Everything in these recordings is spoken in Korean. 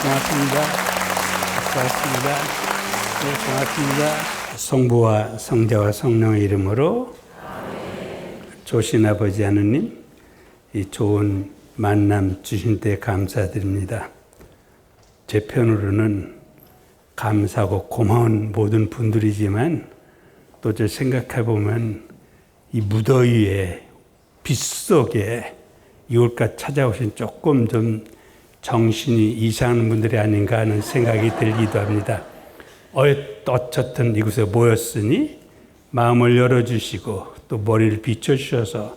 고맙습니다. 고맙습니다. 네, 고맙습니다. 성부와 성자와 성령의 이름으로 조신 아버지 하느님, 이 좋은 만남 주신 때 감사드립니다. 제 편으로는 감사하고 고마운 모든 분들이지만 또 저 생각해 보면 이 무더위에 빗속에 6월까지 찾아오신 조금 좀 정신이 이상한 분들이 아닌가 하는 생각이 들기도 합니다. 어쨌든 이곳에 모였으니 마음을 열어주시고 또 머리를 비춰주셔서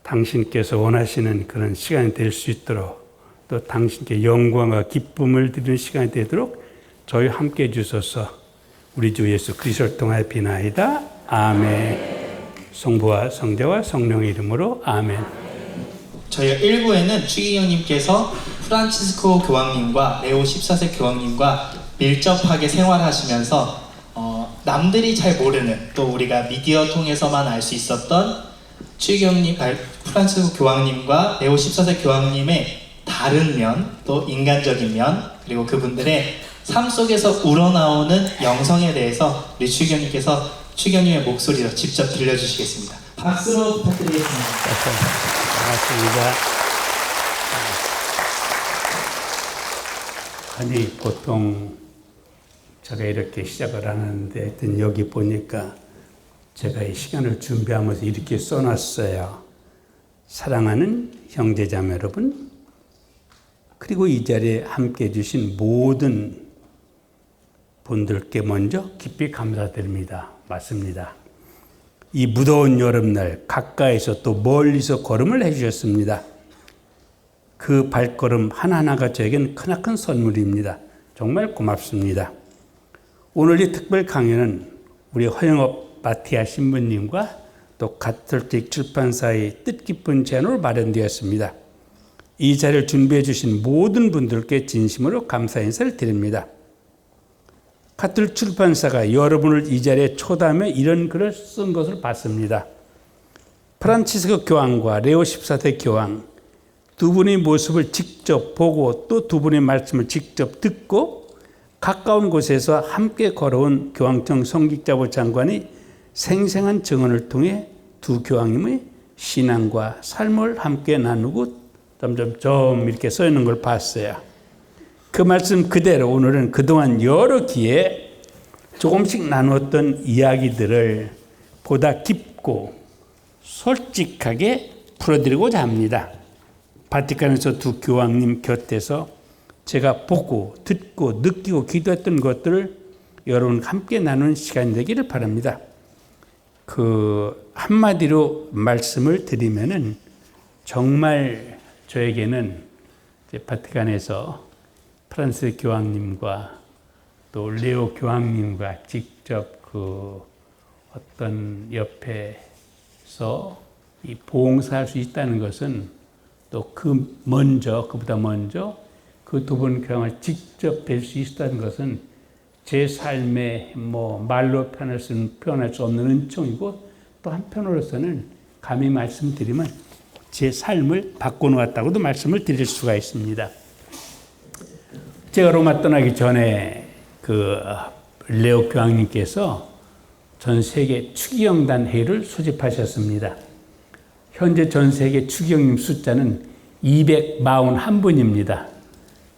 당신께서 원하시는 그런 시간이 될 수 있도록 또 당신께 영광과 기쁨을 드리는 시간이 되도록 저희 함께 해주셔서 우리 주 예수 그리스도를 통하여 비나이다. 아멘. 성부와 성자와 성령의 이름으로 아멘. 저희가 1부에는 추기경님께서 프란치스코 교황님과 레오 14세 교황님과 밀접하게 생활하시면서 남들이 잘 모르는 또 우리가 미디어 통해서만 알 수 있었던 추기경님, 프란치스코 교황님과 레오 14세 교황님의 다른 면, 또 인간적인 면, 그리고 그분들의 삶 속에서 우러나오는 영성에 대해서 우리 추기경님께서 추기경님의 목소리로 직접 들려주시겠습니다. 박수로 부탁드리겠습니다. 반갑습니다. 아니 보통 제가 이렇게 시작을 하는데 하여튼 여기 보니까 제가 이 시간을 준비하면서 이렇게 써놨어요. 사랑하는 형제자매 여러분, 그리고 이 자리에 함께 해주신 모든 분들께 먼저 깊이 감사드립니다. 맞습니다. 이 무더운 여름날 가까이서 또 멀리서 걸음을 해주셨습니다. 그 발걸음 하나하나가 저에겐 크나큰 선물입니다. 정말 고맙습니다. 오늘 이 특별 강연은 우리 허영업 마티아 신부님과 또 가톨릭 출판사의 뜻깊은 제안으로 마련되었습니다. 이 자리를 준비해 주신 모든 분들께 진심으로 감사 인사를 드립니다. 가톨릭 출판사가 여러분을 이 자리에 초대하며 이런 글을 쓴 것을 봤습니다. 프란치스코 교황과 레오 14세 교황 두 분의 모습을 직접 보고 또 두 분의 말씀을 직접 듣고 가까운 곳에서 함께 걸어온 교황청 성직자부 장관이 생생한 증언을 통해 두 교황님의 신앙과 삶을 함께 나누고 점점점 이렇게 써 있는 걸 봤어요. 그 말씀 그대로 오늘은 그동안 여러 기회에 조금씩 나누었던 이야기들을 보다 깊고 솔직하게 풀어드리고자 합니다. 바티칸에서 두 교황님 곁에서 제가 보고 듣고 느끼고 기도했던 것들을 여러분과 함께 나누는 시간이 되기를 바랍니다. 그 한마디로 말씀을 드리면은 정말 저에게는 바티칸에서 프란스 교황님과 또 레오 교황님과 직접 그 어떤 옆에서 이 봉사할 수 있다는 것은 또 그보다 먼저 그 두 분 교황을 직접 뵐 수 있다는 것은 제 삶에 말로 표현할 수 없는 은총이고 또 한편으로서는 감히 말씀드리면 제 삶을 바꿔놓았다고도 말씀을 드릴 수가 있습니다. 제가 로마 떠나기 전에 그 레오 교황님께서 전 세계 추기경단 회의를 소집하셨습니다. 현재 전 세계 추기경님 숫자는 241분입니다.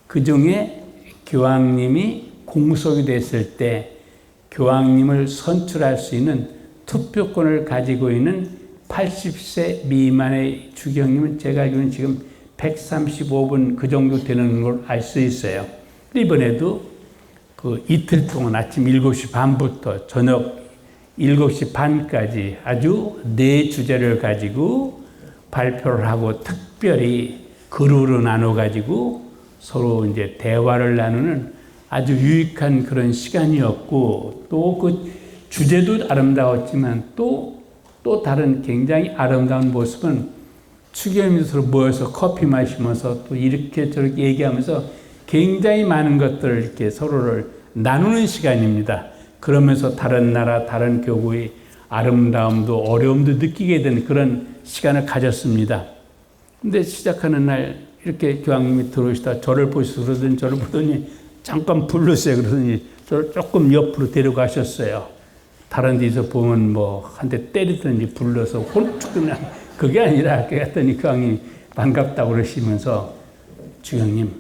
그 중에 교황님이 공석이 됐을 때 교황님을 선출할 수 있는 투표권을 가지고 있는 80세 미만의 추기경님은 제가 알기로는 지금 135분 그 정도 되는 걸 알 수 있어요. 이번에도 그 이틀 동안 아침 7시 반부터 저녁 7시 반까지 아주 네 주제를 가지고 발표를 하고 특별히 그룹으로 나눠가지고 서로 이제 대화를 나누는 아주 유익한 그런 시간이었고 또 그 주제도 아름다웠지만 또 다른 굉장히 아름다운 모습은 추기경님들 모여서 커피 마시면서 또 이렇게 저렇게 얘기하면서 굉장히 많은 것들을 이렇게 서로를 나누는 시간입니다. 그러면서 다른 나라, 다른 교구의 아름다움도 어려움도 느끼게 되는 그런 시간을 가졌습니다. 근데 시작하는 날 이렇게 교황님이 들어오시다 저를 보시고 그러더니 저를 보더니 잠깐 불러주세요. 그러더니 저를 조금 옆으로 데려가셨어요. 다른 데서 보면 뭐 한 대 때리든지 불러서 홀쭉 그냥 그게 아니라 그랬더니 교황님이 반갑다고 그러시면서 주경님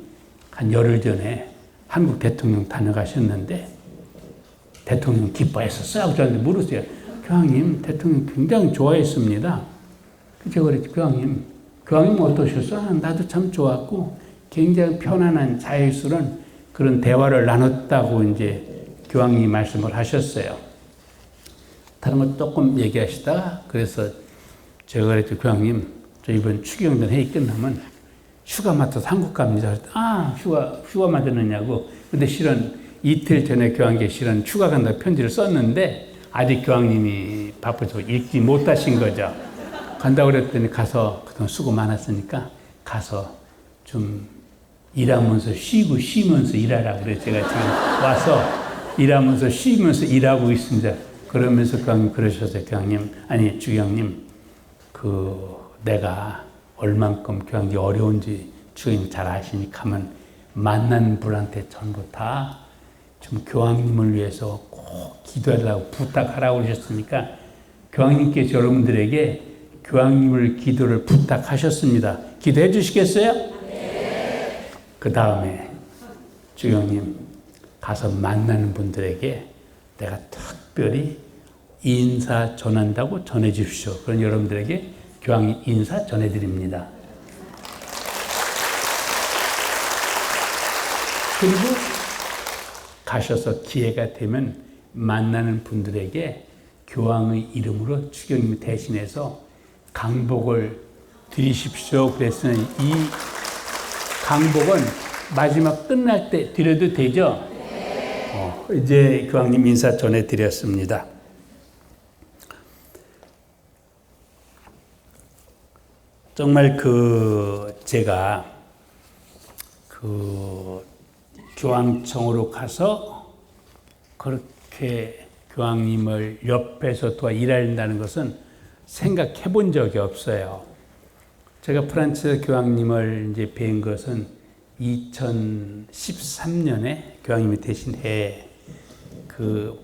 한 열흘 전에 한국 대통령 다녀가셨는데 대통령 기뻐했었어요. 저한테 물으세요. 교황님 대통령 굉장히 좋아했습니다. 제가 그랬지 교황님 어떠셨어? 나도 참 좋았고 굉장히 편안한 자유스러운 그런 대화를 나눴다고 이제 교황님이 말씀을 하셨어요. 다른 거 조금 얘기하시다가 그래서 제가 그랬죠. 교황님 저 이번 추기경전 회의 끝나면 휴가 맡아서 한국 갑니다. 휴가 맞았느냐고. 근데 실은 이틀 전에 교황께 실은 휴가 간다고 편지를 썼는데 아직 교황님이 바빠서 읽지 못하신 거죠. 간다고 그랬더니 가서 그동안 수고 많았으니까 가서 좀 일하면서 쉬고 쉬면서 일하라 그래. 제가 지금 와서 일하면서 쉬면서 일하고 있습니다. 그러면서 교황님 그러셨어요. 주경님 내가 얼만큼 교황이 어려운지 주경님 잘 아시니까 하면 만난 분한테 전부 다 좀 교황님을 위해서 꼭 기도하라고 부탁하라고 그러셨으니까 교황님께서 여러분들에게 교황님을 기도를 부탁하셨습니다. 기도해 주시겠어요? 네. 그 다음에 주경님 가서 만나는 분들에게 내가 특별히 인사 전한다고 전해 주십시오. 그런 여러분들에게 교황이 인사 전해드립니다. 그리고 가셔서 기회가 되면 만나는 분들에게 교황의 이름으로 추경님이 대신해서 강복을 드리십시오. 그랬으니 이 강복은 마지막 끝날 때 드려도 되죠? 이제 교황님 인사 전해드렸습니다. 정말 제가 교황청으로 가서 그렇게 교황님을 옆에서 도와 일한다는 것은 생각해 본 적이 없어요. 제가 프란치스 교황님을 이제 뵌 것은 2013년에 교황님이 되신 해에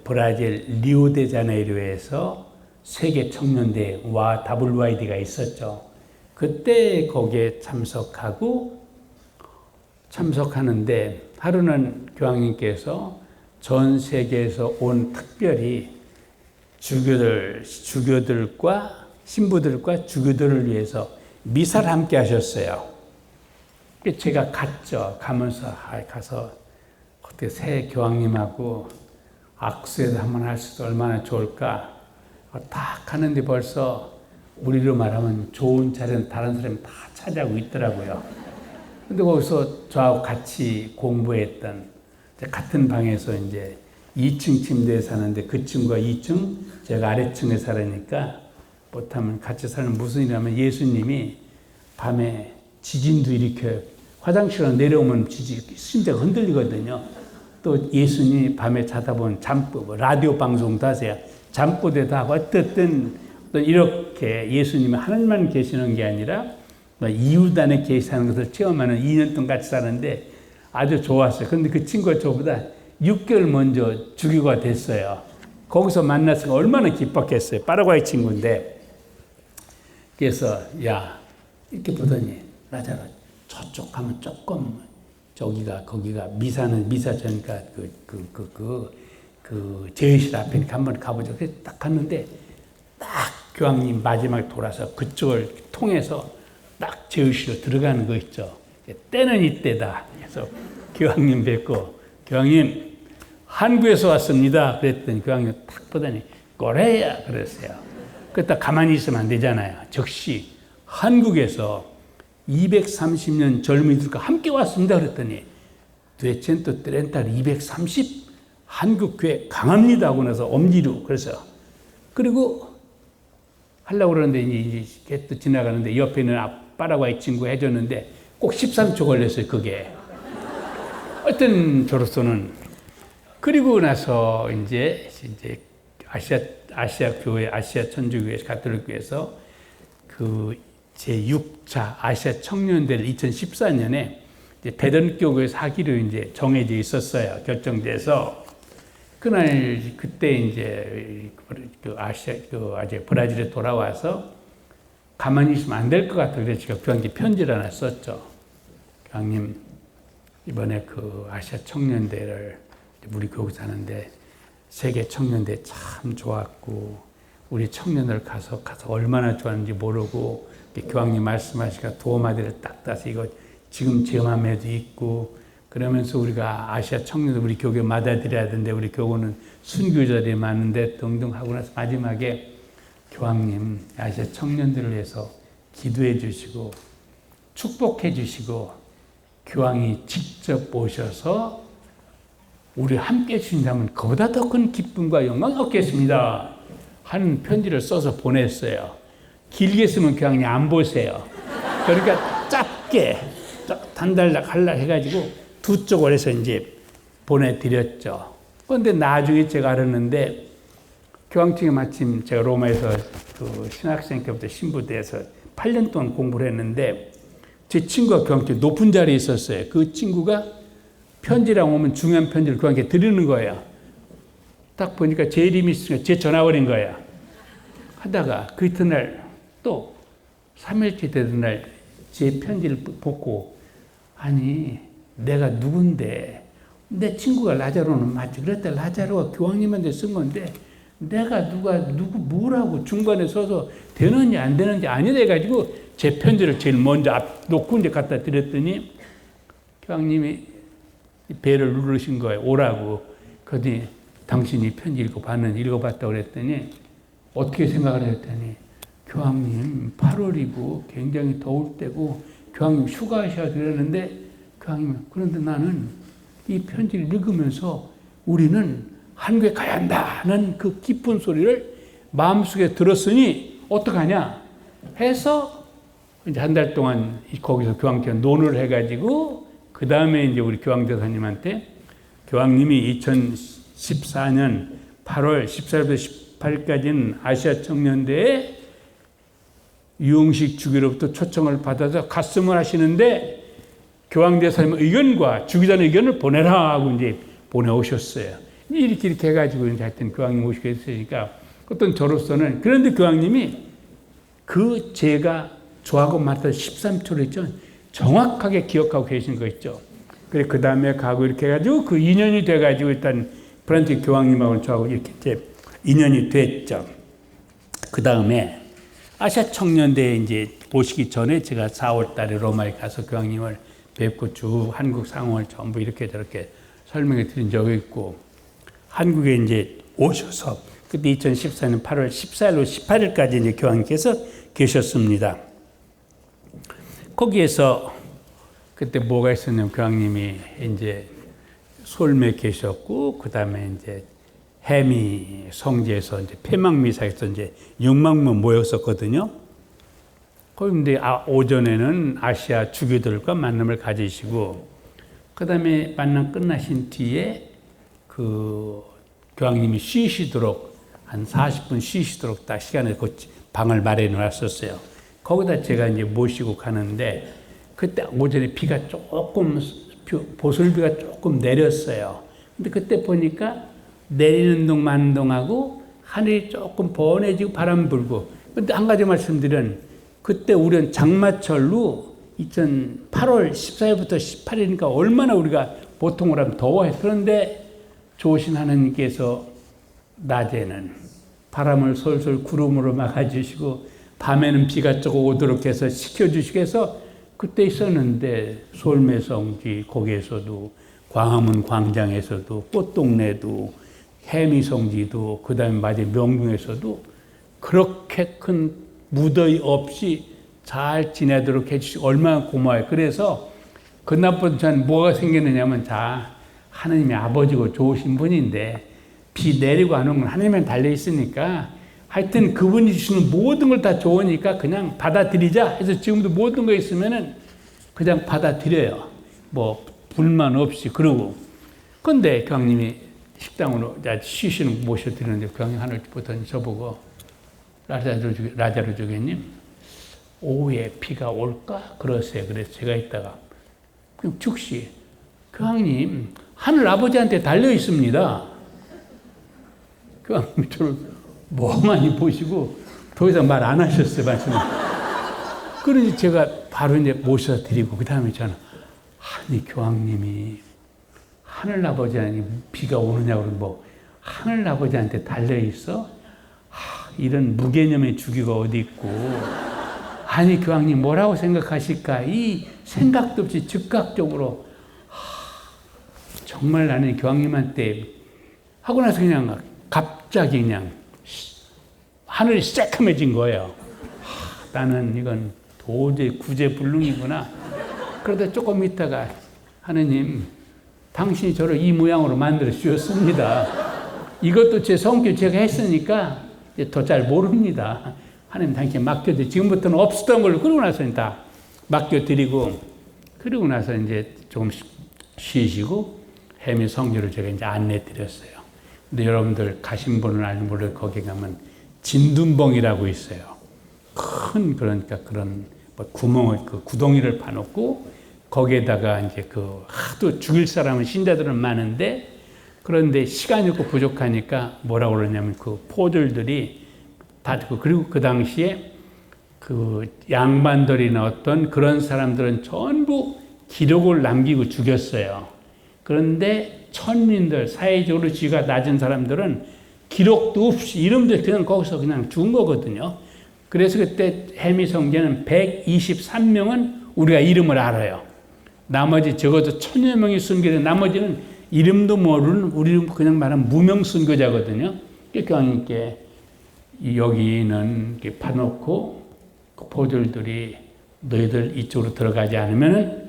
브라질 리오데자네이루에서 세계 청년대회 WID가 있었죠. 그때 거기에 참석하는데 하루는 교황님께서 전 세계에서 온 특별히 주교들과 신부들과 주교들을 위해서 미사를 함께 하셨어요. 제가 갔죠. 가서 그때 새 교황님하고 악수회도 한번 할 수도 얼마나 좋을까. 딱 가는데 벌써 우리로 말하면 좋은 자리는 다른 사람이 다 차지하고 있더라고요. 근데 거기서 저하고 같이 공부했던 같은 방에서 이제 2층 침대에 사는데 그 친구가 2층, 제가 아래층에 살으니까 못하면 같이 사는 무슨 일이냐면 예수님이 밤에 지진도 일으켜요. 화장실로 내려오면 심장이 흔들리거든요. 또 예수님이 밤에 자다 보면 라디오 방송도 하세요. 잠꼬대도 하고 어쨌든 이렇게 예수님이 하늘만 계시는 게 아니라 이웃 안에 계시는 것을 체험하는 2년 동안 같이 사는데 아주 좋았어요. 그런데 그 친구가 저보다 6개월 먼저 주교가 됐어요. 거기서 만났으니까 얼마나 기뻤겠어요. 파라과이 친구인데. 그래서 이렇게 보더니 라자로 저쪽 가면 조금 거기가 미사 전이니까 제의실 앞이니까 한번 가보자. 그래서 딱 갔는데 딱 교황님 마지막에 돌아서 그쪽을 통해서 딱 제의실로 들어가는 거 있죠. 때는 이때다. 그래서 교황님 뵙고 교황님 한국에서 왔습니다. 그랬더니 교황님 딱 보더니 꼬레야 그랬어요. 그랬다 가만히 있으면 안 되잖아요. 즉시 한국에서 230년 젊은이들과 함께 왔습니다. 그랬더니 두에첸토 트렌탈 230 한국교회 강합니다 하고 나서 엄지로 그래서 그리고 하려고 그러는데 이제 또 지나가는데 옆에 있는 파라과이 친구 해줬는데 꼭 13초 걸렸어요. 그게 어떤 저로서는 그리고 나서 이제 아시아 교회 아시아 천주교회 가톨릭교회에서 제6차 아시아 청년대를 2014년에 배던교구에서 하기로 이제 정해져 있었어요. 결정돼서 그때 이제 아직 브라질에 돌아와서 가만히 있으면 안 될 것 같아요. 그래서 제가 교황님께 편지를 하나 썼죠. 교황님, 이번에 그 아시아 청년대를 우리 교회에서 하는데 세계 청년대 참 좋았고 우리 청년들 가서 얼마나 좋았는지 모르고 교황님 말씀하시니까 도마들을 딱 따서 이거 지금 제 마음에도 있고 그러면서 우리가 아시아 청년들 우리 교회 맞아들여야 되는데 우리 교회는 순교자들이 많은데 등등 하고 나서 마지막에 교황님 아시아 청년들을 위해서 기도해 주시고 축복해 주시고 교황이 직접 오셔서 우리 함께 해주신다면 그보다 더 큰 기쁨과 영광이 없겠습니다 하는 편지를 써서 보냈어요. 길게 쓰면 교황님 안 보세요. 그러니까 짧게 단달락 할락 해가지고 두 쪽을 해서 이제 보내드렸죠. 그런데 나중에 제가 알았는데 교황청에 마침 제가 로마에서 그 신학생 때부터 신부돼서 8년 동안 공부를 했는데 제 친구가 교황청에 높은 자리에 있었어요. 그 친구가 편지랑 오면 중요한 편지를 교황께 드리는 거예요. 딱 보니까 제 이름이 있으니까 제 전화 걸린 거예요. 하다가 그 이튿날 또 3일째 되던 날 제 편지를 보고 아니 내가 누군데 내 친구가 라자로는 맞지. 그랬다 라자로가 교황님한테 쓴 건데 내가 누구 뭐라고 중간에 서서 되는지 안 되는지 아니다 해가지고 제 편지를 제일 먼저 놓고 이제 갖다 드렸더니 교황님이 배를 누르신 거예요. 오라고. 그러더니 당신이 편지 읽어봤다고 그랬더니 어떻게 생각을 했더니 교황님 8월이고 굉장히 더울 때고 교황님 휴가하셔야 되는데 교황님 그런데 나는 이 편지를 읽으면서 우리는 한국에 가야 한다는 그 기쁜 소리를 마음속에 들었으니 어떡하냐 해서 이제 한 달 동안 거기서 교황께 논의를 해가지고 그 다음에 이제 우리 교황대사님한테 교황님이 2014년 8월 14일부터 18일까지는 아시아 청년대에 유흥식 주기로부터 초청을 받아서 갔으면 하시는데 교황대사님 의견과 주기자의 의견을 보내라 하고 이제 보내오셨어요. 이렇게 해가지고 이제 하여튼 교황님 오시게 했으니까 어떤 저로서는 그런데 교황님이 그 제가 저하고 맞다 13초를 했죠. 정확하게 기억하고 계신 거 있죠. 그래 그 다음에 가고 이렇게 해가지고 그 인연이 돼가지고 일단 프란치 교황님하고 저하고 이렇게 이제 인연이 됐죠. 그 다음에 아시아 청년대에 이제 보시기 전에 제가 4월 달에 로마에 가서 교황님을 뵙고 쭉 한국 상황을 전부 이렇게 저렇게 설명해 드린 적이 있고 한국에 이제 오셔서 그때 2014년 8월 14일로 18일까지 이제 교황님께서 계셨습니다. 거기에서 그때 뭐가 있었냐면 교황님이 이제 솔메 계셨고 그 다음에 이제 해미 성지에서 이제 폐막미사에서 이제 6만 명 모였었거든요. 그런데 오전에는 아시아 주교들과 만남을 가지시고 그 다음에 만남 끝나신 뒤에 그 교황님이 쉬시도록 한 40분 쉬시도록 딱 시간에 그 방을 마련해 놨었어요. 거기다 제가 이제 모시고 가는데 그때 오전에 비가 조금 보슬비가 조금 내렸어요. 근데 그때 보니까 내리는 동 마는 동하고 하늘이 조금 번해지고 바람 불고. 근데 한 가지 말씀드린 그때 우리는 장마철로 8월 14일부터 18일이니까 얼마나 우리가 보통으로 하면 더워요. 그런데 좋으신 하나님께서 낮에는 바람을 솔솔 구름으로 막아주시고 밤에는 비가 조금 오도록 해서 식혀주시고 해서 그때 있었는데 솔매성지 거기에서도 광화문 광장에서도 꽃동네도 해미성지도 그 다음에 맞아 명동에서도 그렇게 큰 무더위 없이 잘 지내도록 해주시고 얼마나 고마워요. 그래서 그날부터 저는 뭐가 생겼느냐면 하나님의 아버지고 좋으신 분인데 비 내리고 안 오는 건 하나님한테 달려있으니까 하여튼 그분이 주시는 모든 걸 다 좋으니까 그냥 받아들이자 해서 지금도 모든 거 있으면은 그냥 받아들여요. 뭐 불만 없이 그러고. 근데 교황님이 식당으로 쉬시는 모셔드리는데 교황님 하늘 보더니 저보고 라자로 주교님 오후에 비가 올까? 그러세요. 그래서 제가 있다가 그럼 즉시 교황님 하늘 아버지한테 달려 있습니다. 교황님 저를 멍하니 보시고 더 이상 말 안 하셨어요. 말씀을. 그러니 제가 바로 이제 모셔 드리고 그 다음에 저는 아니 교황님이 하늘 아버지한테 비가 오느냐고 뭐 하늘 아버지한테 달려 있어? 이런 무개념의 주기가 어디 있고 아니 교황님 뭐라고 생각하실까? 이 생각도 없이 즉각적으로 정말 나는 교황님한테 하고 나서 그냥 갑자기 그냥 하늘이 새카매진 거예요. 나는 이건 도저히 구제불능이구나. 그러다 조금 있다가 하느님 당신이 저를 이 모양으로 만들어 주셨습니다. 이것도 제 성격 제가 했으니까 더 잘 모릅니다. 하나님 당신 맡겨드리고 지금부터는 없었던 걸로 그러고 나서 다 맡겨드리고 그러고 나서 이제 조금 쉬시고 해미 성교를 제가 이제 안내 드렸어요. 근데 여러분들 가신 분은 알지 모르고 거기 가면 진둔봉이라고 있어요. 큰 그러니까 그런 뭐 구멍을 그 구덩이를 파놓고 거기에다가 이제 그 하도 죽일 사람은 신자들은 많은데 그런데 시간이 없고 부족하니까 뭐라고 그러냐면 그 포졸들이 다 그리고 그 당시에 그 양반들이나 어떤 그런 사람들은 전부 기록을 남기고 죽였어요. 그런데 천민들 사회적으로 지위가 낮은 사람들은 기록도 없이 이름도 그냥 거기서 그냥 죽은 거거든요. 그래서 그때 해미 성계는 123명은 우리가 이름을 알아요. 나머지 적어도 1000여 명이 순교된 나머지는 이름도 모르는 우리 그냥 말하면 무명 순교자거든요. 교황님께 여기는 이렇게 파놓고 그 포졸들이 너희들 이쪽으로 들어가지 않으면은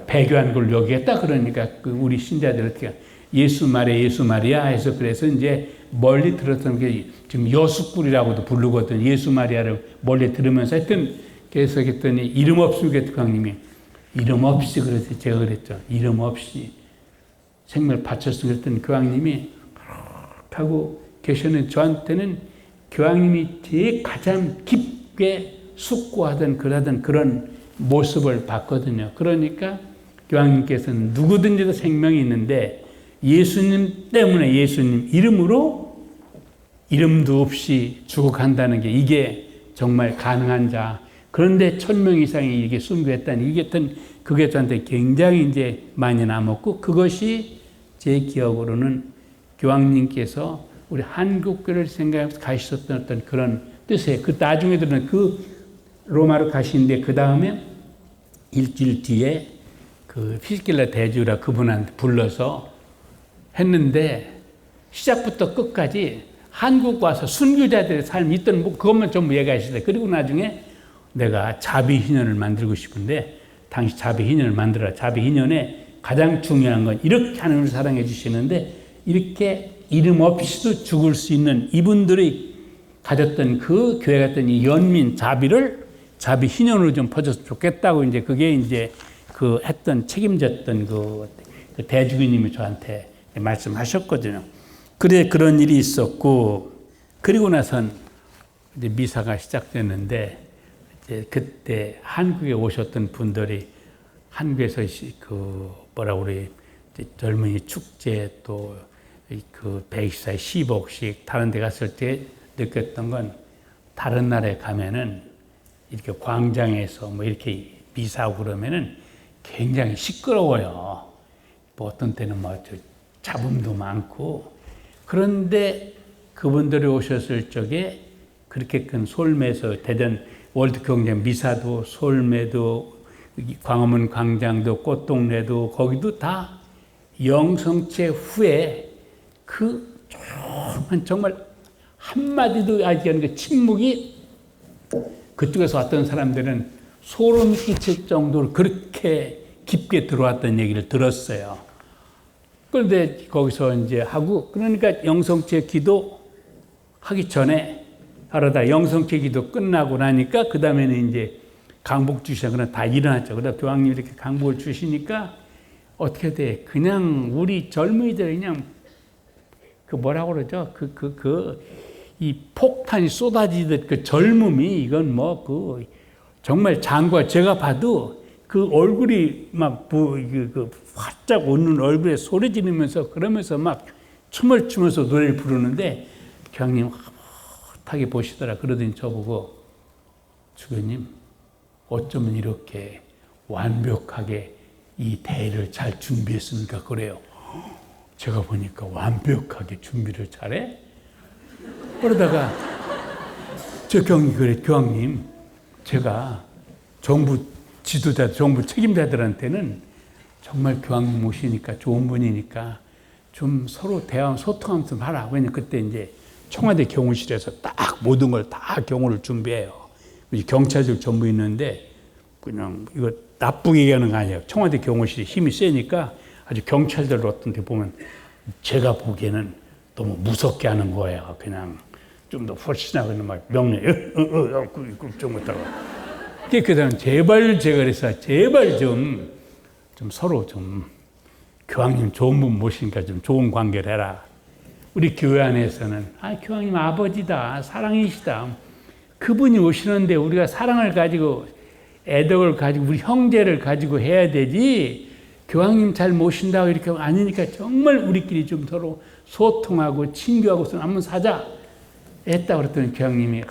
배교한 걸 여기겠다 그러니까 그 우리 신자들 어떻게 예수 마리아 해서 그래서 이제 멀리 들었던 게 지금 여수꿀이라고도 부르거든. 예수 마리아를 멀리 들으면서 하여튼 그래서 했더니 이름 없이 교황님이 이름 없이 그래서 제가 그랬죠. 이름 없이 생명을 바쳤으면 그랬더니 교황님이 하고 계셨는데 저한테는 교황님이 제일 가장 깊게 숙고하던 그런 모습을 봤거든요. 그러니까 교황님께서는 누구든지도 생명이 있는데 예수님 때문에 예수님 이름으로 이름도 없이 죽어간다는 게 이게 정말 가능한 자. 그런데 1000명 이상이 이게 순교했다니 이게 그게 저한테 굉장히 이제 많이 남았고 그것이 제 기억으로는 교황님께서 우리 한국교를 생각하면서 가셨던 어떤 그런 뜻이에요. 그 나중에 들은 그 로마로 가시는데 그 다음에 일주일 뒤에 그 피스킬라 대주라 그분한테 불러서 했는데 시작부터 끝까지 한국 와서 순교자들의 삶이 있던 뭐 그것만 좀 얘기하시대. 그리고 나중에 내가 자비희년을 만들고 싶은데 당시 자비희년을 만들어라. 자비희년에 가장 중요한 건 이렇게 하나님을 사랑해 주시는데 이렇게 이름 없이도 죽을 수 있는 이분들이 가졌던 그 교회 같은 이 연민 자비를 자비희년으로 좀 퍼졌으면 좋겠다고 이제 그게 이제 그 했던 책임졌던 그 대주교님이 저한테 말씀하셨거든요. 그래 그런 일이 있었고 그리고 나선 이제 미사가 시작됐는데 이제 그때 한국에 오셨던 분들이 한국에서 그 뭐라고 그래 젊은이 축제 또 그 124의 시복식 다른 데 갔을 때 느꼈던 건 다른 나라에 가면은 이렇게 광장에서 뭐 이렇게 미사하고 그러면은 굉장히 시끄러워요. 뭐 어떤 때는 뭐 잡음도 많고 그런데 그분들이 오셨을 적에 그렇게 큰 솔매에서 대전 월드경제 미사도 솔매도 광화문 광장도 꽃동네도 거기도 다 영성체 후에 그 정말 한마디도 하지 않은 그 침묵이 그쪽에서 왔던 사람들은 소름 끼칠 정도로 그렇게 깊게 들어왔던 얘기를 들었어요. 그런데 거기서 이제 하고 그러니까 영성체 기도 하기 전에 하러다 영성체 기도 끝나고 나니까 그 다음에는 이제 강복 주시거나 다 일어났죠. 그러다 교황님이 이렇게 강복을 주시니까 어떻게 돼? 그냥 우리 젊은이들 그냥 그 뭐라고 그러죠? 이 폭탄이 쏟아지듯 그 젊음이 이건 뭐 그 정말 장과 제가 봐도 그 얼굴이 막 그 활짝 웃는 얼굴에 소리 지르면서 그러면서 막 춤을 추면서 노래를 부르는데 교황님 하게 보시더라. 그러더니 저보고 주교님 어쩌면 이렇게 완벽하게 이 대회를 잘 준비했습니까? 그래요. 제가 보니까 완벽하게 준비를 잘해? 그러다가 저 교황님 그래 교황님 제가 정부 지도자, 정부 책임자들한테는 정말 교황님 모시니까 좋은 분이니까 좀 서로 대화, 소통하면서 하라. 왜냐면 그때 이제 청와대 경호실에서 딱 모든 걸 다 경호를 준비해요. 경찰들 전부 있는데 그냥 이거 나쁘게 얘기하는 거 아니에요. 청와대 경호실이 힘이 세니까 아주 경찰들 어떤 데 보면 제가 보기에는 너무 무섭게 하는 거예요. 그냥 좀 더 훨씬하게 막 명령, 좀 못하고. 그 다음 제발 제가 그래서 제발 좀 서로 좀 교황님 좋은 분 모시니까 좀 좋은 관계를 해라. 우리 교회 안에서는 교황님 아버지다, 사랑이시다. 그분이 오시는데 우리가 사랑을 가지고 애덕을 가지고 우리 형제를 가지고 해야 되지. 교황님 잘 모신다고 이렇게 아니니까 정말 우리끼리 좀 서로 소통하고 친교하고서 한번 사자 했다 그랬더니 교황님이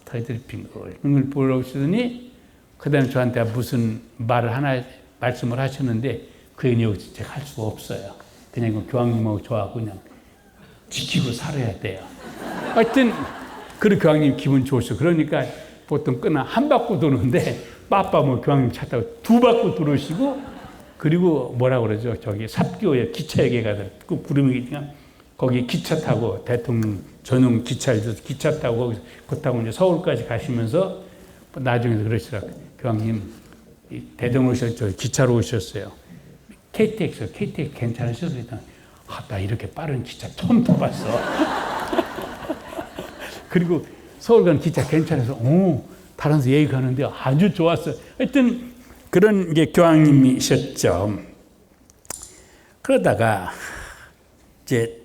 다들 빙글 보러오시더니 그 다음에 저한테 무슨 말씀을 하셨는데 그 내용 제가 할 수가 없어요. 그냥 교황님하고 저하고 그냥 지키고 살아야 돼요. 하여튼 그 교황님 기분 좋으셔. 그러니까 보통 끊어 한 바퀴 도는데 빠빠 뭐 교황님 차 타고 두 바퀴 돌으시고 그리고 뭐라 그러죠? 저기 삽교에 기차역에 가서 그 구름이니까 거기 기차 타고 대통령 전용 기차에서 기차 타고 그 타고 이제 서울까지 가시면서 나중에 그러시더라고요. 교황님 대전 오셨죠? 기차로 오셨어요. KTX 괜찮으셨어요? 나 이렇게 빠른 기차 처음 타봤어. 그리고 서울 가는 기차 괜찮아서 다른 데 여기 가는데 아주 좋았어요. 하여튼 그런 게 교황님이셨죠. 그러다가 이제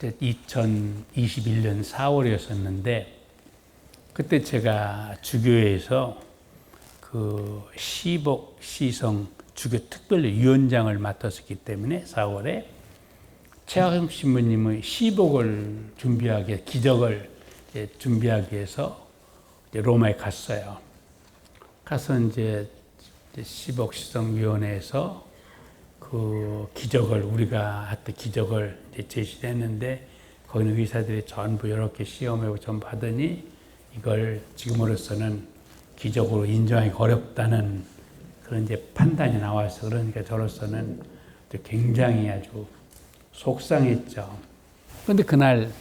2021년 4월이었었는데 그때 제가 주교회에서 그 시복 시성 주교 특별위원장을 맡았었기 때문에 4월에 최하금 신부님의 시복을 준비하기 기적을 준비하기 위해서 로마에 갔어요. 가서 이제 시복 시성 위원회에서 그 기적을 우리가 했던 기적을 제시를 했는데 거기는 의사들이 전부 이렇게 시험하고 전부 하더니 이걸 지금으로서는 기적으로 인정하기 어렵다는 그런 이제 판단이 나와서 그러니까 저로서는 굉장히 아주 속상했죠. 그런데 그날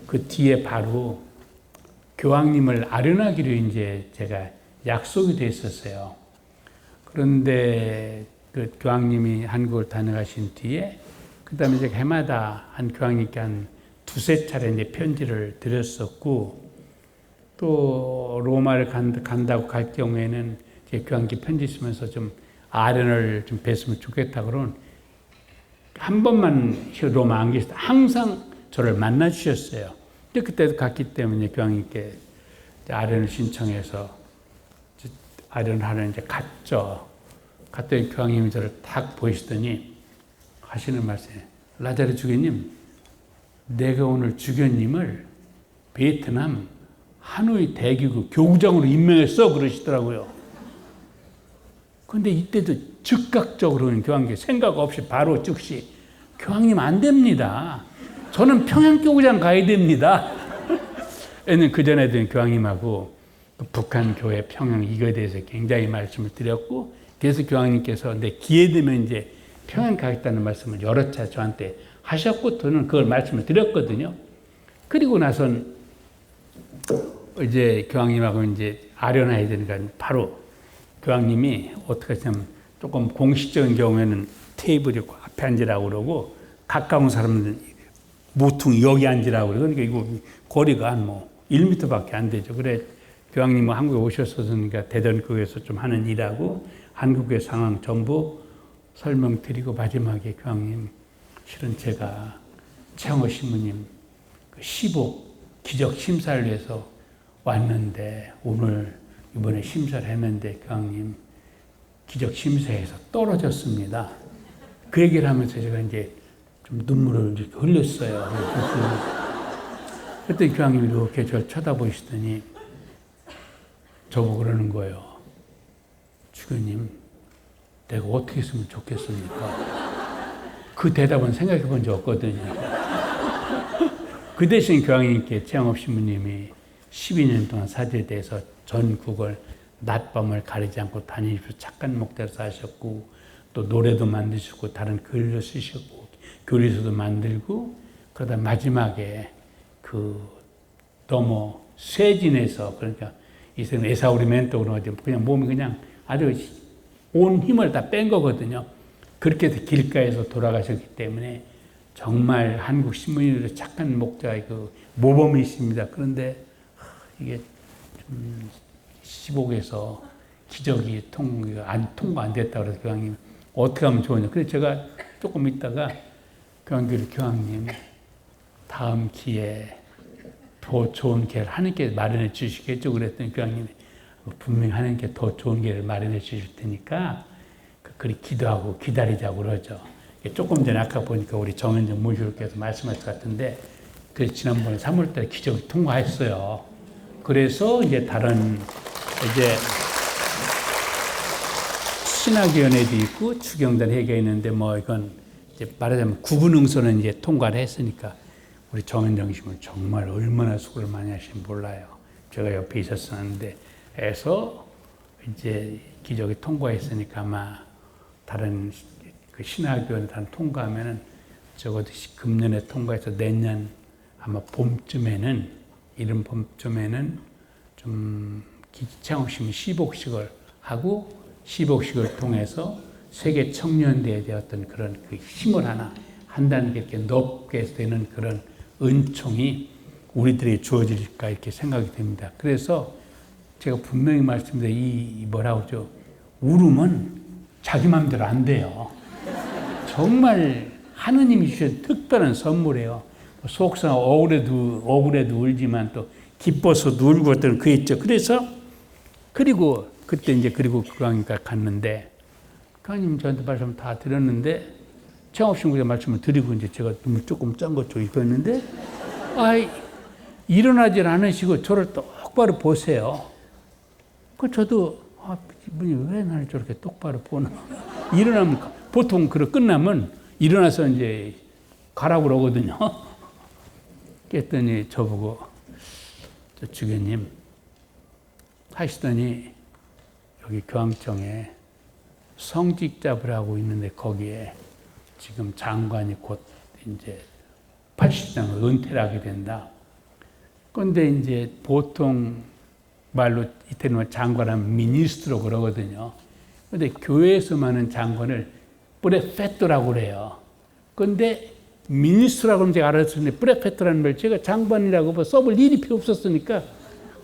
그 뒤에 바로 교황님을 아련하기로 이제 제가 약속이 됐었어요. 그런데 그 교황님이 한국을 다녀가신 뒤에 그 다음에 제가 해마다 한 교황님께 한 두세 차례 이제 편지를 드렸었고 또 로마를 간다고 갈 경우에는 제 교황께 편지 쓰면서 좀 아련을 좀 뵀으면 좋겠다 그런 한 번만 로마 안 계실 때 항상 저를 만나 주셨어요. 근데 그때도 갔기 때문에 교황님께 아련을 신청해서 아련을 하러 이제 갔죠. 갔더니 교황님이 저를 딱 보시더니 하시는 말씀이 라자르 주교님, 내가 오늘 주교님을 베트남 하노이 대기구 교구장으로 임명했어 그러시더라고요. 근데 이때도 즉각적으로는 교황께 생각 없이 바로 즉시 교황님 안 됩니다. 저는 평양교구장 가야 됩니다. 에는 그 전에도 교황님하고 북한 교회 평양 이거에 대해서 굉장히 말씀을 드렸고 그래서 교황님께서 내 기회 되면 이제 평양 가겠다는 말씀을 여러 차 저한테 하셨고 저는 그걸 말씀을 드렸거든요. 그리고 나선 이제 교황님하고 이제 아련해야 되니까 바로 교황님이 어떻게 하냐면 조금 공식적인 경우에는 테이블이 있고 앞에 앉으라고 그러고 가까운 사람들은 모퉁이 여기 앉으라고 그러고 그러니까 이거 거리가 한 뭐 1m밖에 안 되죠. 그래 교황님 뭐 한국에 오셨으니까 대전교회에서 좀 하는 일하고 한국의 상황 전부 설명드리고 마지막에 교황님 실은 제가 최영호 신부님 15 기적 심사를 위해서 왔는데 오늘 이번에 심사를 했는데 교황님 기적 심사에서 떨어졌습니다. 그 얘기를 하면서 제가 이제 좀 눈물을 이렇게 흘렸어요. 그때 교황님이 이렇게 저를 쳐다보시더니 저보고 그러는 거예요. 주교님, 내가 어떻게 했으면 좋겠습니까? 그 대답은 생각해 본 적 없거든요. 그 대신 교황님께 최영업 신부님이 12년 동안 사제대에서 전국을 낮밤을 가리지 않고 다니시면서 착한 목대로 사셨고 또 노래도 만드시고 다른 글도 쓰시고 교리서도 만들고 그러다 마지막에 너무 쇠진해서 그러니까 이제는 에사우리멘토로 그냥 몸이 그냥 아주 온 힘을 다 뺀 거거든요. 그렇게 해서 길가에서 돌아가셨기 때문에 정말 한국 신부님들의 착한 목자의 모범이십니다. 그런데 이게 좀 시복에서 기적이 통과 안 됐다고 그래서 교황님 어떻게 하면 좋으냐. 그래서 제가 조금 있다가 교황님 다음 기회에 더 좋은 기회를 하나님께 마련해 주시겠죠. 그랬더니 교황님이 분명히 하나님께 더 좋은 기회를 마련해 주실 테니까 그리 기도하고 기다리자고 그러죠. 조금 전에 아까 보니까 우리 정현정 무교께서 말씀하신 것 같은데 그래서 지난번에 3월달에 기적이 통과했어요. 그래서 이제 다른 이제 신학위원회도 있고 추경단 회의가 있는데 뭐 이건 이제 말하자면 구분응선은 이제 통과를 했으니까 우리 정현정 씨는 정말 얼마나 수고를 많이 하시는지 몰라요. 제가 옆에 있었었는데 해서 이제 기적이 통과했으니까 아마 다른 신학위원회 단 통과하면은 적어도 금년에 통과해서 내년 아마 봄쯤에는 이른 봄쯤에는 좀 창업시민 시복식을 하고 시복식을 통해서 세계 청년대에 되었던 그런 힘을 하나 한 단계 이렇게 높게 되는 그런 은총이 우리들에게 주어질까 이렇게 생각이 됩니다. 그래서 제가 분명히 말씀드려 이 뭐라고 하죠? 울음은 자기 마음대로 안 돼요. 정말 하느님이 주신 특별한 선물이에요. 속상 억울해도 울지만 또 기뻐서도 울고 어떤 그 있죠. 그래서 그리고 그때 이제 그리고 교황님과 갔는데 교황님 저한테 말씀 다 드렸는데 최영업신부가 말씀을 드리고 이제 제가 눈물 조금 짠 것 좀 입었는데 일어나질 않으시고 저를 똑바로 보세요. 저도 이분이 왜 나를 저렇게 똑바로 보나. 일어나면 보통 끝나면 일어나서 이제 가라고 그러거든요. 그랬더니 저보고 주교님 하시더니 여기 교황청에 성직자부라고 있는데 거기에 지금 장관이 곧 이제 80장을 은퇴를 하게 된다. 그런데 이제 보통 말로 이태리말 장관하면 미니스트로 그러거든요. 그런데 교회에서 하는 장관을 프레페토라고 그래요. 그런데 미니스트라고 하면 제가 알았었는데 프레페토라는 말 제가 장관이라고 써볼 일이 필요 없었으니까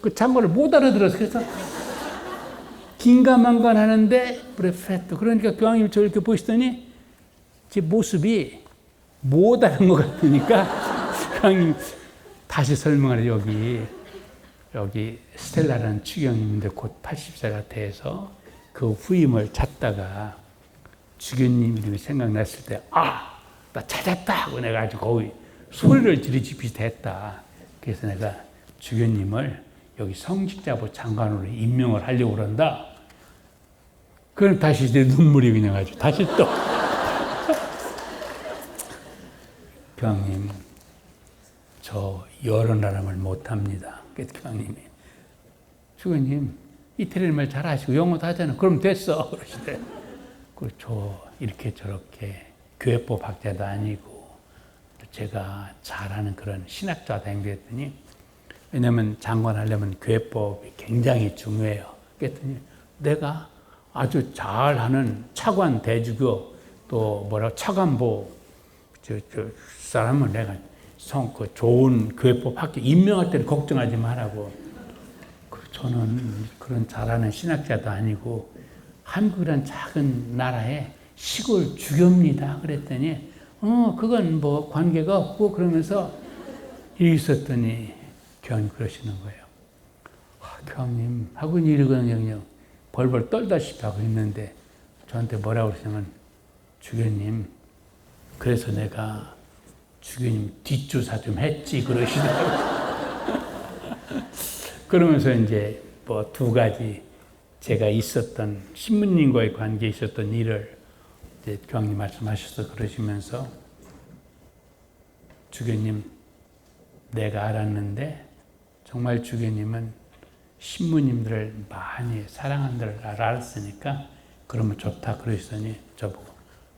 그 장관을 못 알아들어서 그래서 긴가만간 하는데 프레페토 그러니까 교황님이 저를 이렇게 보시더니 제 모습이 못 알아는 것 같으니까 교황님 다시 설명하래. 여기 스텔라라는 추경인데 곧 80세가 돼서 그 후임을 찾다가 주교님 이름이 생각났을 때 나 찾았다 하고 내가 아주 거의 소리를 지르듯이 됐다. 그래서 내가 주교님을 여기 성직자부 장관으로 임명을 하려고 그런다. 그럼 다시 이제 눈물이 그냥 아주 다시 또 교황님 저 여러 나라 말 못합니다. 그래서 교황님이 주교님 이태리 말 잘하시고 영어도 하잖아. 그럼 됐어. 그러시대. 저 이렇게 저렇게 교회법 학자도 아니고 제가 잘하는 그런 신학자다 했더니 왜냐하면 장관 하려면 교회법이 굉장히 중요해요. 그랬더니 내가 아주 잘하는 차관 대주교 또 차관보 사람은 내가 좋은 교회법 학교 임명할 때는 걱정하지 말라고. 저는 그런 잘하는 신학자도 아니고 한국이란 작은 나라에 시골 주교입니다. 그랬더니 그건 뭐 관계가 없고 그러면서 있었더니 교황님 그러시는 거예요. 교황님 하고 이러거든요. 벌벌 떨다시피 하고 있는데 저한테 뭐라고 그러냐면 주교님 그래서 내가 주교님 뒷조사 좀 했지 그러시더라고요. 그러면서 이제 뭐 두 가지 제가 있었던 신부님과의 관계에 있었던 일을 이제 교황님 말씀하셔서 그러시면서 주교님 내가 알았는데 정말 주교님은 신부님들을 많이 사랑한다를 알았으니까 그러면 좋다 그러시더니 저보고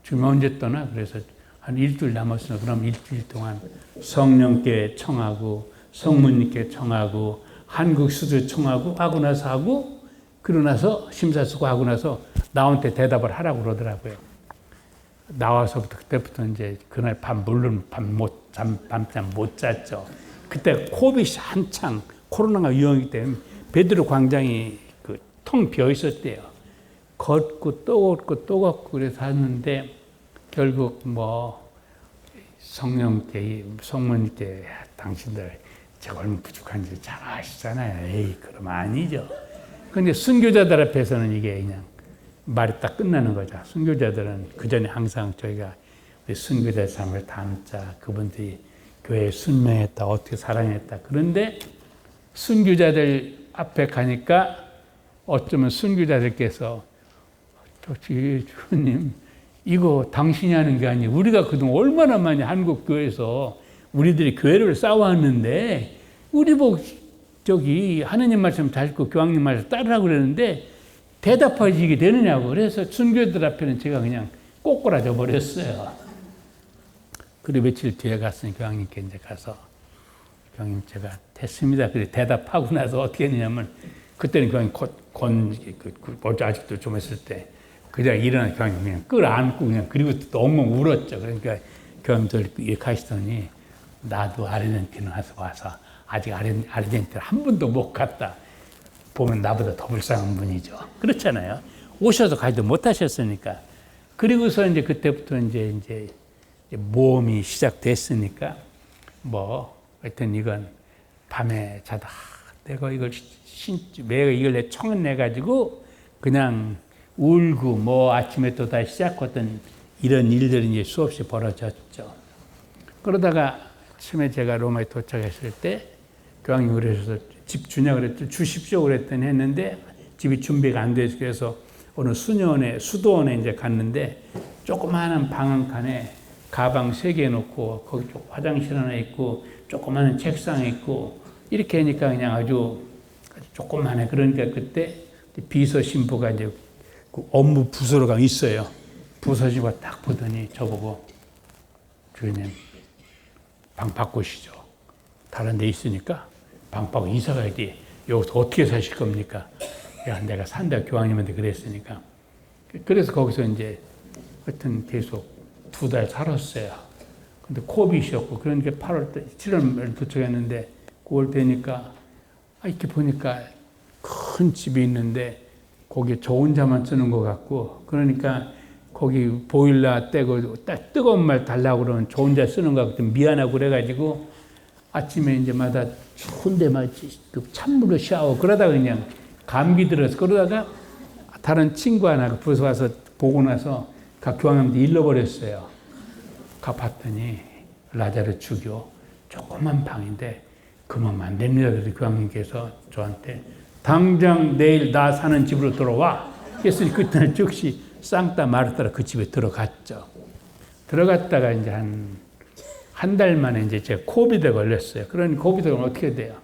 지금 언제 떠나? 그래서 한 일주일 남았으면 그럼 일주일 동안 성령께 청하고 성모님께 청하고 한국 수도 청하고 하고 나서 그러고 나서 심사숙고하고 나서 나한테 대답을 하라고 그러더라고요. 나와서부터 그때부터 이제 그날 물론 밤잠 못 잤죠. 그때 코비드 한창 코로나가 유행이기 때문에 베드로 광장이 텅 비어 있었대요. 걷고 또 걷고 또 걷고 그래서 하는데 결국 뭐 성모님께 당신들 제가 얼마나 부족한지 잘 아시잖아요. 에이 그럼 아니죠. 근데 순교자들 앞에서는 이게 그냥 말이 딱 끝나는 거죠. 순교자들은 그 전에 항상 저희가 우리 순교자 삶을 담자 그분들이 교회에 순명했다 어떻게 사랑했다. 그런데 순교자들 앞에 가니까 어쩌면 순교자들께서 주님 이거 당신이 하는 게 아니에요. 우리가 그동안 얼마나 많이 한국 교회에서 우리들이 교회를 쌓아왔는데 우리 하느님 말씀 잘 듣고 교황님 말씀 따르라고 그러는데 대답하시게 되느냐고. 그래서 순교자들 앞에는 제가 그냥 꼬꾸라져 버렸어요. 그리고 며칠 뒤에 갔으니 교황님께 이제 가서 교황님 제가 됐습니다. 그래 대답하고 나서 어떻게 했냐면 그때는 교황님 아직도 좀 했을 때 그냥 일어나서 교황님 그냥 끌어안고 그냥 그리고 또 엉엉 울었죠. 그러니까 교황님들 이렇게 하시더니 나도 아르헨티나 와서 아직 아르헨티나 한 번도 못 갔다. 보면 나보다 더 불쌍한 분이죠. 그렇잖아요. 오셔서 가지도 못하셨으니까. 그리고서 이제 그때부터 이제 모험이 시작됐으니까 하여튼 이건 밤에 자다 내가 이걸 내 청은 내 가지고 그냥 울고 아침에 또 다시 시작했던 이런 일들이 이제 수없이 벌어졌죠. 그러다가 아침에 제가 로마에 도착했을 때 교황님 그러셔서 집 주냐 그랬더니 주십시오 그랬더니 했는데 집이 준비가 안 돼서 그래서 어느 수도원에 이제 갔는데 조그마한 방 한 칸에 가방 3개 놓고 거기 화장실 하나 있고 조그마한 책상 있고 이렇게 하니까 그냥 아주 조그마해. 그러니까 그때 비서 신부가 이제 그 업무 부서로가 있어요. 부서 신부가 딱 보더니 저보고 주인님 방 바꾸시죠. 다른 데 있으니까 방 바꾸고 이사 가야지. 여기서 어떻게 사실 겁니까? 야, 내가 산다 교황님한테 그랬으니까. 그래서 거기서 이제 하여튼 계속 2달 살았어요. 근데 코비드였고 그러니까 7월 도착했는데 9월 되니까 이렇게 보니까 큰 집이 있는데 거기에 저 혼자만 쓰는 것 같고 그러니까 거기 보일러 떼고 딱 뜨거운 말 달라고 그러면 저 혼자 쓰는 것 같고 미안하고 그래가지고 아침에 이제 마다 추운데 찬물로 샤워 그러다가 그냥 감기 들어서 그러다가 다른 친구 하나 부서 와서 보고 나서 각 교황님한테 일러버렸어요. 가봤더니 라자르 주교 조그만 방인데 그러면 안 됩니다. 그래서 교황님께서 저한테 당장 내일 나 사는 집으로 들어와. 그랬더니 그때는 즉시 쌍따 마르타라 그 집에 들어갔죠. 들어갔다가 이제 한 달 만에 이제 제가 코비드에 걸렸어요. 그러니 코비드가 어떻게 돼요?